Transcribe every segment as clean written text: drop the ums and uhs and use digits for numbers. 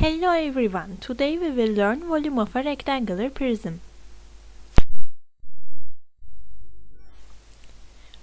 Hello everyone, today we will learn volume of a rectangular prism.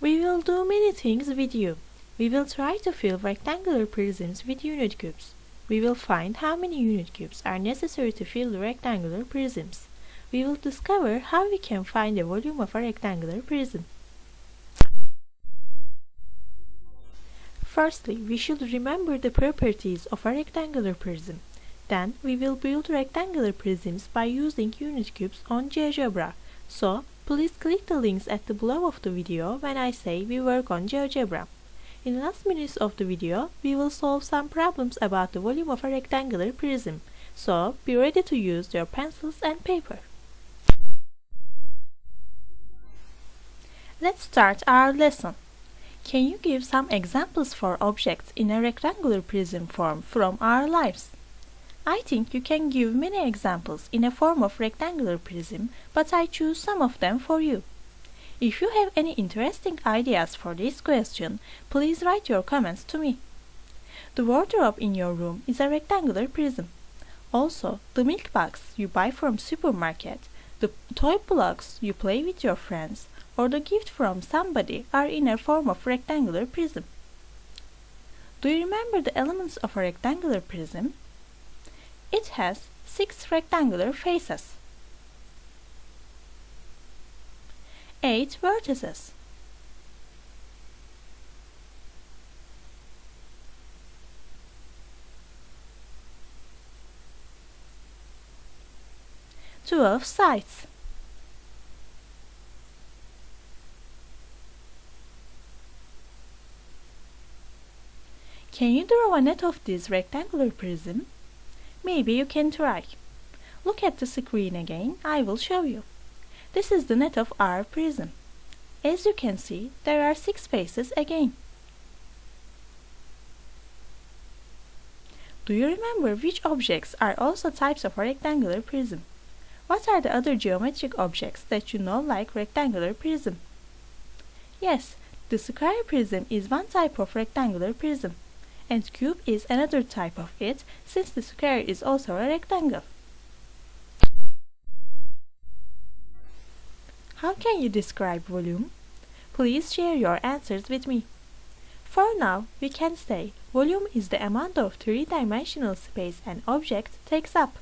We will do many things with you. We will try to fill rectangular prisms with unit cubes. We will find how many unit cubes are necessary to fill the rectangular prisms. We will discover how we can find the volume of a rectangular prism. Firstly, we should remember the properties of a rectangular prism. Then, we will build rectangular prisms by using unit cubes on Geogebra. So, please click the links at the below of the video when I say we work on Geogebra. In the last minutes of the video, we will solve some problems about the volume of a rectangular prism. So, be ready to use your pencils and paper. Let's start our lesson. Can you give some examples for objects in a rectangular prism form from our lives? I think you can give many examples in a form of rectangular prism, but I choose some of them for you. If you have any interesting ideas for this question, please write your comments to me. The wardrobe in your room is a rectangular prism. Also, the milk box you buy from supermarket, the toy blocks you play with your friends, or the gift from somebody are in a form of rectangular prism. Do you remember the elements of a rectangular prism? It has 6 rectangular faces, 8 vertices, 12 sides. Can you draw a net of this rectangular prism? Maybe you can try. Look at the screen again, I will show you. This is the net of our prism. As you can see, there are 6 faces again. Do you remember which objects are also types of a rectangular prism? What are the other geometric objects that you know like rectangular prism? Yes, the square prism is one type of rectangular prism, and cube is another type of it, since the square is also a rectangle. How can you describe volume? Please share your answers with me. For now, we can say volume is the amount of three-dimensional space an object takes up.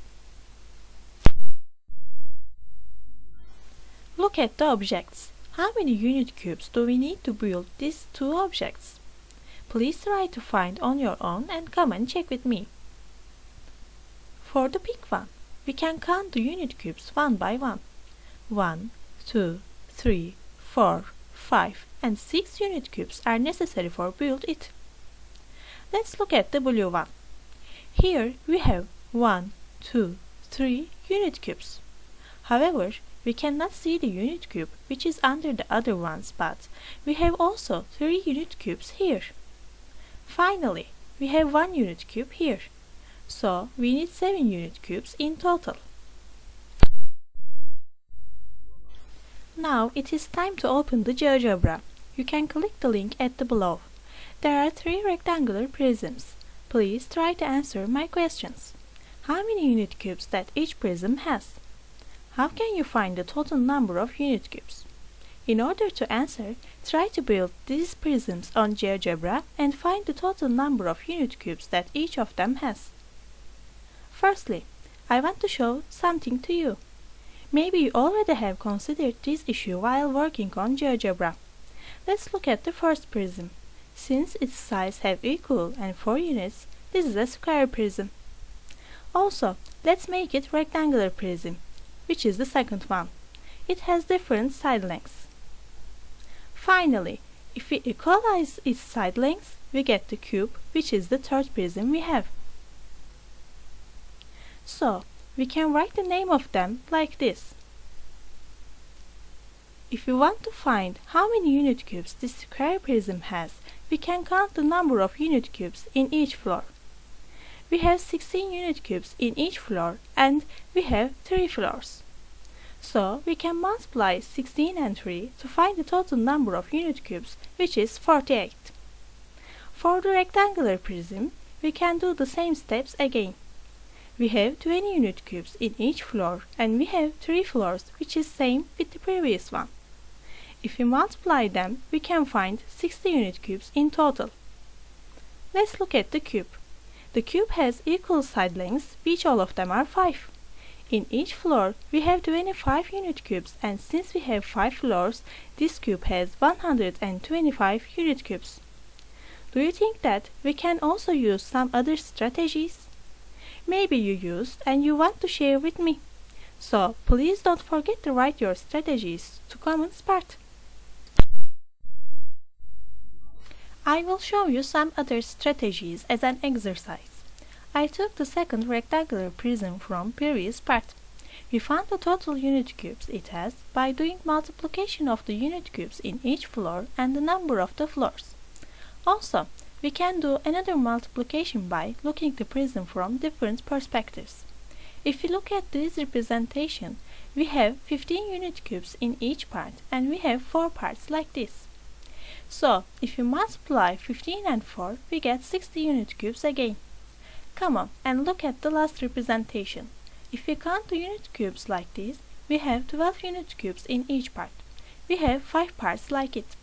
Look at the objects. How many unit cubes do we need to build these two objects? Please try to find on your own and come and check with me. For the pink one, we can count the unit cubes one by one. 1, 2, 3, 4, 5 and 6 unit cubes are necessary for build it. Let's look at the blue one. Here we have 1, 2, 3 unit cubes. However, we cannot see the unit cube which is under the other ones, but we have also 3 unit cubes here. Finally, we have 1 unit cube here, so we need 7 unit cubes in total. Now it is time to open the Geogebra. You can click the link at the below. There are 3 rectangular prisms. Please try to answer my questions. How many unit cubes that each prism has? How can you find the total number of unit cubes? In order to answer, try to build these prisms on Geogebra and find the total number of unit cubes that each of them has. Firstly, I want to show something to you. Maybe you already have considered this issue while working on Geogebra. Let's look at the first prism. Since its sides have equal and 4 units, this is a square prism. Also, let's make it rectangular prism, which is the second one. It has different side lengths. Finally, if we equalize its side lengths, we get the cube, which is the third prism we have. So, we can write the name of them like this. If we want to find how many unit cubes this square prism has, we can count the number of unit cubes in each floor. We have 16 unit cubes in each floor and we have 3 floors. So, we can multiply 16 and 3 to find the total number of unit cubes, which is 48. For the rectangular prism, we can do the same steps again. we have 20 unit cubes in each floor and we have 3 floors, which is same with the previous one. If we multiply them, we can find 60 unit cubes in total. Let's look at the cube. The cube has equal side lengths, which all of them are 5. In each floor, we have 25 unit cubes, and since we have 5 floors, this cube has 125 unit cubes. Do you think that we can also use some other strategies? Maybe you used and you want to share with me. So please don't forget to write your strategies to comments part. I will show you some other strategies as an exercise. I took the second rectangular prism from previous part. We found the total unit cubes it has by doing multiplication of the unit cubes in each floor and the number of the floors. Also, we can do another multiplication by looking at the prism from different perspectives. If we look at this representation, we have 15 unit cubes in each part and we have 4 parts like this. So, if we multiply 15 and 4, we get 60 unit cubes again. Come on and look at the last representation. If we count the unit cubes like this, we have 12 unit cubes in each part. We have 5 parts like it.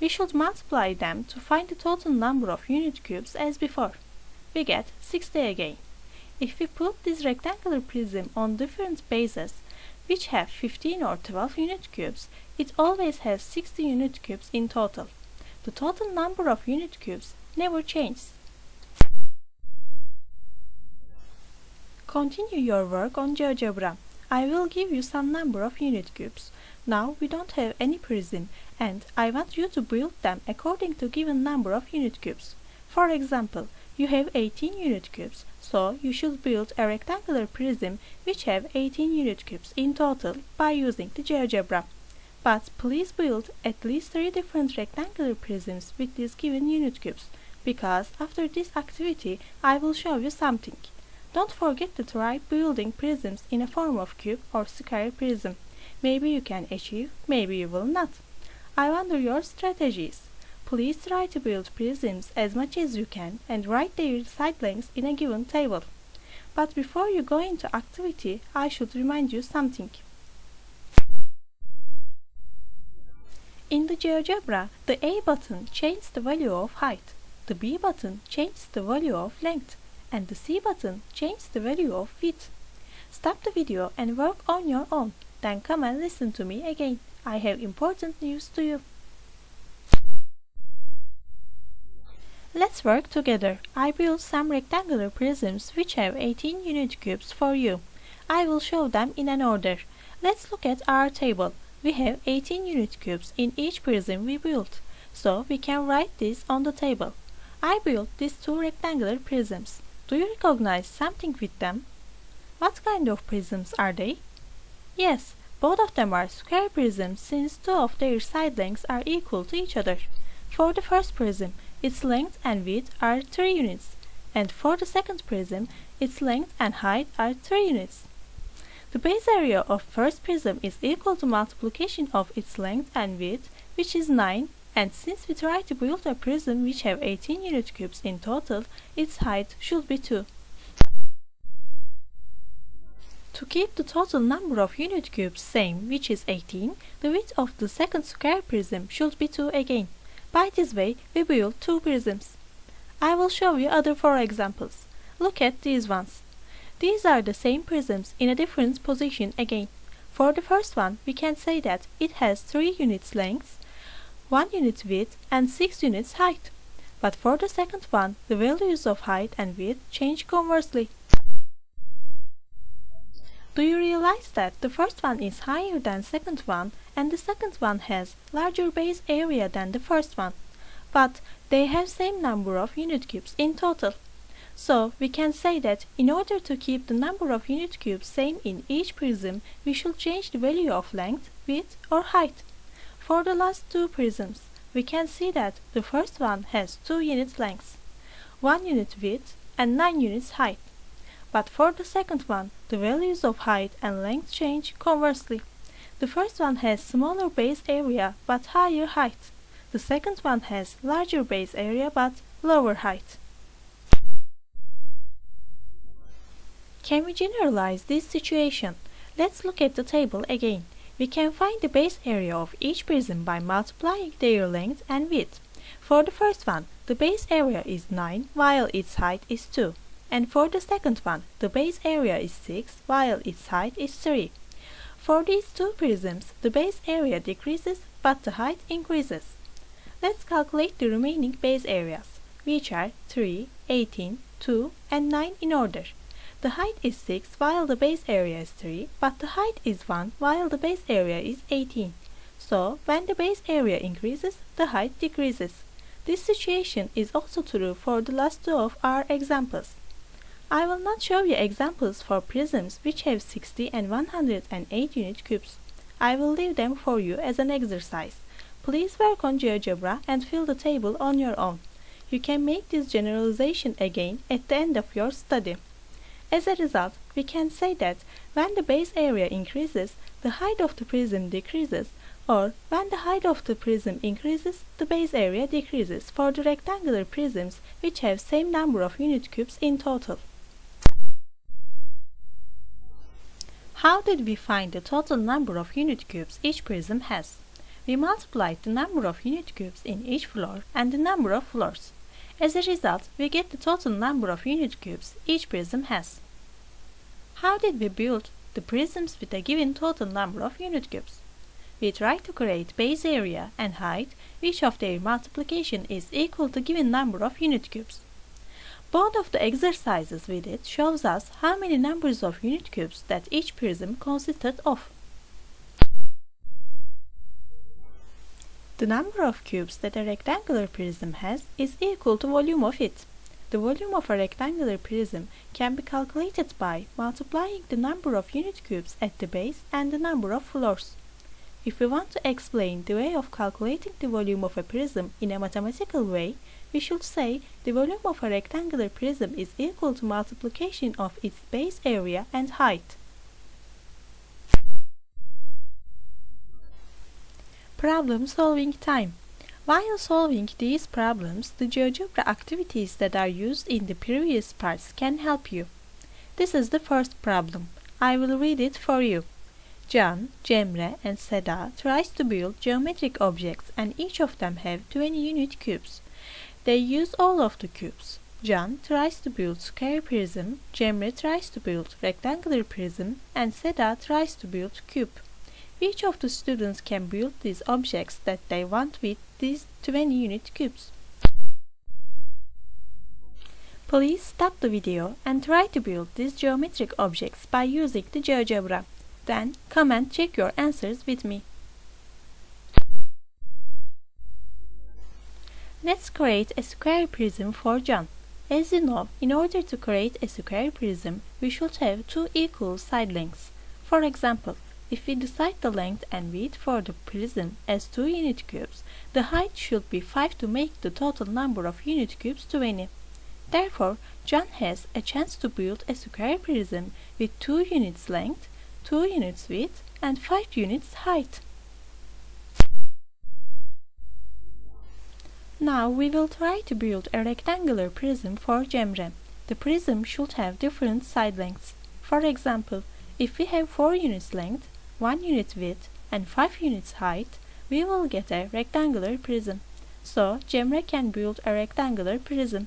We should multiply them to find the total number of unit cubes as before. We get 60 again. If we put this rectangular prism on different bases, which have 15 or 12 unit cubes, it always has 60 unit cubes in total. The total number of unit cubes never changes. Continue your work on GeoGebra. I will give you some number of unit cubes. Now we don't have any prism and I want you to build them according to given number of unit cubes. For example, you have 18 unit cubes, so you should build a rectangular prism which have 18 unit cubes in total by using the GeoGebra. But please build at least 3 different rectangular prisms with these given unit cubes, because after this activity I will show you something. Don't forget to try building prisms in a form of cube or square prism. Maybe you can achieve, maybe you will not. I wonder your strategies. Please try to build prisms as much as you can and write their side lengths in a given table. But before you go into activity, I should remind you something. In the GeoGebra, the A button changes the value of height, the B button changes the value of length, and the C button changes the value of width. Stop the video and work on your own, then come and listen to me again. I have important news to you. Let's work together. I built some rectangular prisms which have 18 unit cubes for you. I will show them in an order. Let's look at our table. We have 18 unit cubes in each prism we built, so we can write this on the table. I built these 2 rectangular prisms. Do you recognize something with them? What kind of prisms are they? Yes, both of them are square prisms since 2 of their side lengths are equal to each other. For the first prism, its length and width are 3 units, and for the second prism, its length and height are 3 units. The base area of first prism is equal to multiplication of its length and width, which is 9, and since we try to build a prism which have 18 unit cubes in total, its height should be 2. To keep the total number of unit cubes same, which is 18, the width of the second square prism should be 2 again. By this way, we build 2 prisms. I will show you other 4 examples. Look at these ones. These are the same prisms in a different position again. For the first one, we can say that it has 3 units length, 1 unit width and 6 units height. But for the second one, the values of height and width change conversely. Do you realize that the first one is higher than second one and the second one has larger base area than the first one? But they have same number of unit cubes in total. So we can say that in order to keep the number of unit cubes same in each prism, we should change the value of length, width or height. For the last 2 prisms, we can see that the first one has 2 unit lengths, 1 unit width and 9 units height. But for the second one, the values of height and length change conversely. The first one has smaller base area but higher height. The second one has larger base area but lower height. Can we generalize this situation? Let's look at the table again. We can find the base area of each prism by multiplying their length and width. For the first one, the base area is 9 while its height is 2. And for the second one, the base area is 6 while its height is 3. For these two prisms, the base area decreases but the height increases. Let's calculate the remaining base areas, which are 3, 18, 2 and 9 in order. The height is 6 while the base area is 3, but the height is 1 while the base area is 18. So, when the base area increases, the height decreases. This situation is also true for the last two of our examples. I will not show you examples for prisms which have 60 and 108 unit cubes. I will leave them for you as an exercise. Please work on GeoGebra and fill the table on your own. You can make this generalization again at the end of your study. As a result, we can say that when the base area increases, the height of the prism decreases, or when the height of the prism increases, the base area decreases for the rectangular prisms which have same number of unit cubes in total. How did we find the total number of unit cubes each prism has? We multiplied the number of unit cubes in each floor and the number of floors. As a result, we get the total number of unit cubes each prism has. How did we build the prisms with a given total number of unit cubes? We try to create base area and height, which of their multiplication is equal to given number of unit cubes. Both of the exercises we did shows us how many numbers of unit cubes that each prism consisted of. The number of cubes that a rectangular prism has is equal to volume of it. The volume of a rectangular prism can be calculated by multiplying the number of unit cubes at the base and the number of floors. If we want to explain the way of calculating the volume of a prism in a mathematical way, we should say the volume of a rectangular prism is equal to multiplication of its base area and height. Problem solving time. While solving these problems, the GeoGebra activities that are used in the previous parts can help you. This is the first problem. I will read it for you. Can, Cemre and Seda tries to build geometric objects and each of them have 20 unit cubes. They use all of the cubes. Can tries to build square prism, Cemre tries to build rectangular prism and Seda tries to build cube. Which of the students can build these objects that they want with these 20 unit cubes? Please stop the video and try to build these geometric objects by using the GeoGebra. Then come and check your answers with me. Let's create a square prism for Can. As you know, in order to create a square prism, we should have two equal side lengths. For example, if we decide the length and width for the prism as 2 unit cubes, the height should be 5 to make the total number of unit cubes 20. Therefore, Can has a chance to build a square prism with 2 units length, 2 units width, and 5 units height. Now we will try to build a rectangular prism for Cemre. The prism should have different side lengths. For example, if we have 4 units length, 1 unit width, and 5 units height, we will get a rectangular prism. So, Cemre can build a rectangular prism.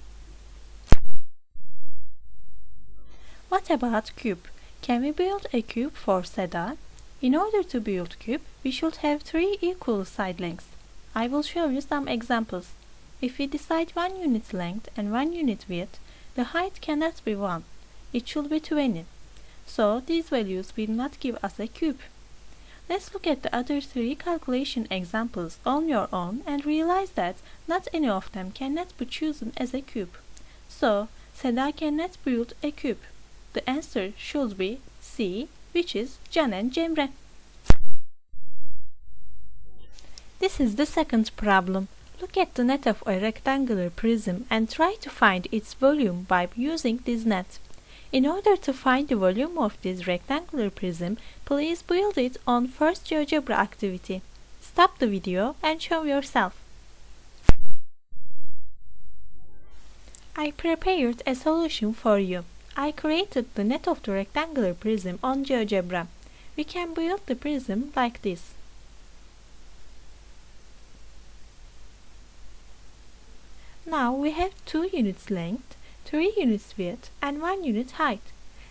What about cube? Can we build a cube for Seda? In order to build cube, we should have 3 equal side lengths. I will show you some examples. If we decide 1 unit length and 1 unit width, the height cannot be 1. It should be 20. So, these values will not give us a cube. Let's look at the other 3 calculation examples on your own and realize that not any of them cannot be chosen as a cube. So, Seda cannot build a cube. The answer should be C, which is Can and Cemre. This is the second problem. Look at the net of a rectangular prism and try to find its volume by using this net. In order to find the volume of this rectangular prism, please build it on first GeoGebra activity. Stop the video and show yourself. I prepared a solution for you. I created the net of the rectangular prism on Geogebra. We can build the prism like this. Now we have 2 units length, 3 units width, and 1 unit height.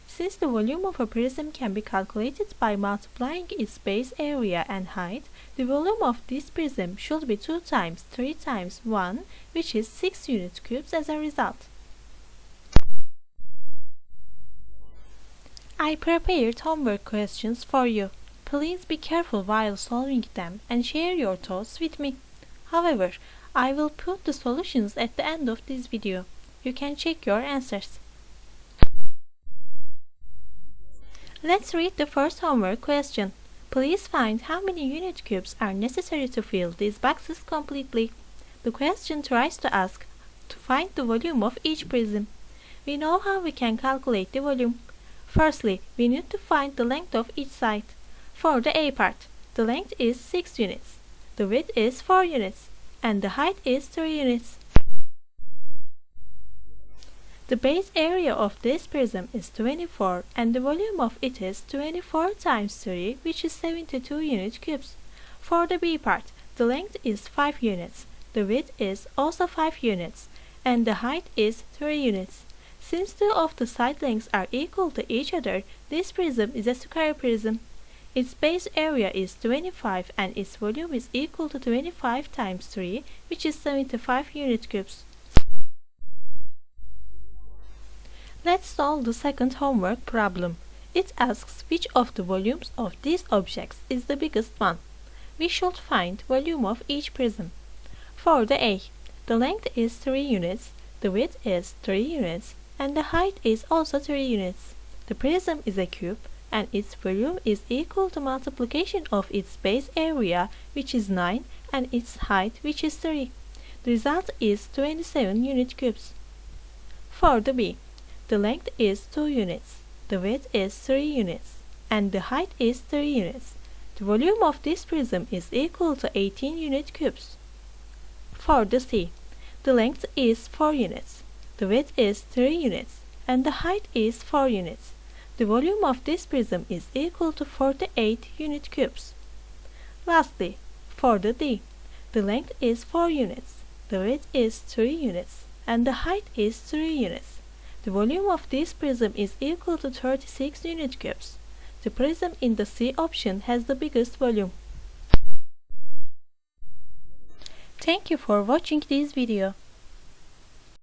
Since the volume of a prism can be calculated by multiplying its base area and height, the volume of this prism should be 2 times 3 times 1, which is 6 unit cubes as a result. I prepared homework questions for you. Please be careful while solving them and share your thoughts with me. However, I will put the solutions at the end of this video. You can check your answers. Let's read the first homework question. Please find how many unit cubes are necessary to fill these boxes completely. The question tries to ask to find the volume of each prism. We know how we can calculate the volume. Firstly, we need to find the length of each side. For the A part, the length is 6 units, the width is 4 units, and the height is 3 units. The base area of this prism is 24 and the volume of it is 24 times 3, which is 72 unit cubes. For the B part, the length is 5 units, the width is also 5 units, and the height is 3 units. Since 2 of the side lengths are equal to each other, this prism is a square prism. Its base area is 25 and its volume is equal to 25 times 3, which is 75 unit cubes. Let's solve the second homework problem. It asks which of the volumes of these objects is the biggest one. We should find volume of each prism. For the A, the length is 3 units, the width is 3 units, and the height is also 3 units. The prism is a cube, and its volume is equal to multiplication of its base area, which is 9, and its height, which is 3. The result is 27 unit cubes. For the B, the length is 2 units, the width is 3 units, and the height is 3 units. The volume of this prism is equal to 18 unit cubes. For the C, the length is 4 units, the width is 3 units, and the height is 4 units. The volume of this prism is equal to 48 unit cubes. Lastly, for the D, the length is 4 units, the width is 3 units, and the height is 3 units. The volume of this prism is equal to 36 unit cubes. The prism in the C option has the biggest volume. Thank you for watching this video.